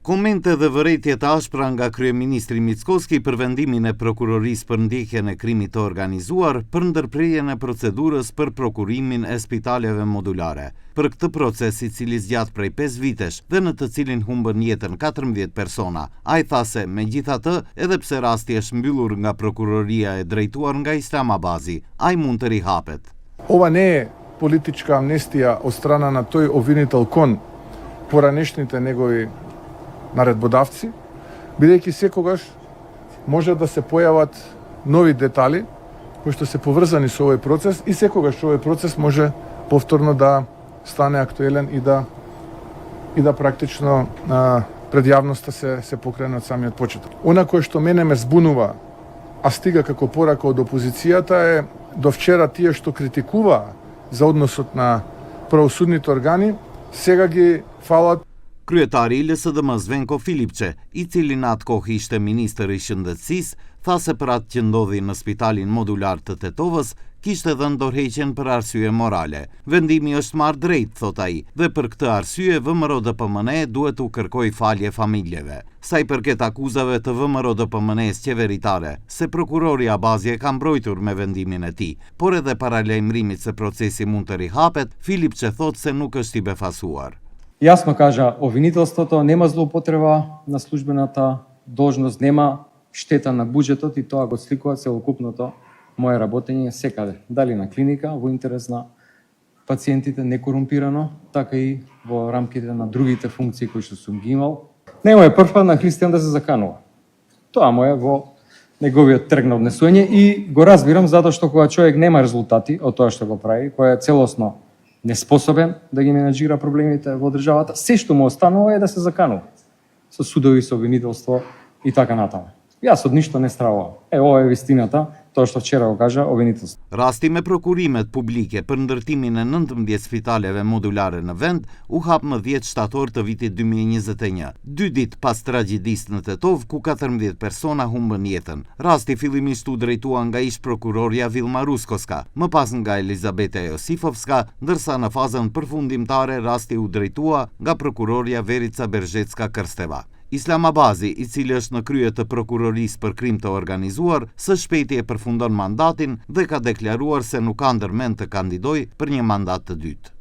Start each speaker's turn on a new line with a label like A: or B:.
A: Komente dhe vërejtje të ashpra nga kryeministri Mickoski për vendimin e prokurorisë për ndjekjen e krimit të organizuar për ndërprerjen e procedurës për prokurimin e spitaleve modulare. Për këtë proces, i cili zgjat prej 5 vitesh dhe në të cilin humbën jetën 14 persona, ai tha se megjithatë, edhe pse rasti është mbyllur nga prokuroria e drejtuar nga Islamabazi, ai mund të rihapet.
B: Ова не е политичка амнестија од страна на тој обвинител кон поранешните негови наредбодавци, бидејќи секогаш може да се појават нови детали кои што се поврзани со овој процес и секогаш овој процес може повторно да стане актуелен и да практично пред јавноста се покрене од самиот почеток. Она кое што мене ме збунува, а стига како порака од опозицијата е до вчера тие што критикуваа за односот на правосудните органи, сега ги фалат.
A: Kryetari i LSDM Zvenko Filipçe, i cili në atë kohë ishte ministër i shëndetësisë, tha se për atë që ndodhi në spitalin modular të Tetovës, kishte dhënë dorëheqjen për arsye morale. Vendimi është marrë drejt, thot ai, dhe për këtë arsye VMRO-DPMNE duhet u kërkoj falje familjeve. Sa i përket akuzave të VMRO-DPMNE-s qeveritare, se prokurori Abazi e ka mbrojtur me vendimin e tij, por edhe para lajmërimit se procesi mund të rihapet, Filipçe thot se nuk është i befasuar.
C: Јасно кажа, обвинителството нема злоупотреба на службената должност, нема штета на буџетот и тоа го сликува целокупното мое работење секаде. Дали на клиника, во интерес на пациентите, некорумпирано, така и во рамките на другите функции кои што сум ги имал. Нема е прв пат на христијан да се заканува. Тоа му е во неговиот трг на однесување и го разбирам затоа што кога човек нема резултати од тоа што го прави, кој е целосно неспособен да ги менаџира проблемите во државата, се што му останува е да се заканува со судови, со обвинителство и така натаму. Јас од ништо не стравувам. Ова е вистината, тоа што вчера го кажа обвинителство.
A: Rasti me prokuриmet publike për ndërtimin e 19 spitaleve modulare në vend u hap më 10 shtator të vitit 2021, 2 ditë pas tragjedisë në Tetov ku 14 persona humbën jetën. Rasti fillimisht u drejtua nga ish prokurorja Vilma Ruskoska, më pas nga Elizabeta Josifovska, ndërsa në fazën përfundimtare rasti u drejtua nga prokurorja Verica Berzhecka Krsteva. Islamabazi, i cili është në krye të prokurorisë për krim të organizuar, së shpejti e përfundon mandatin dhe ka deklaruar se nuk ka ndërmend të kandidojë për një mandat të dytë.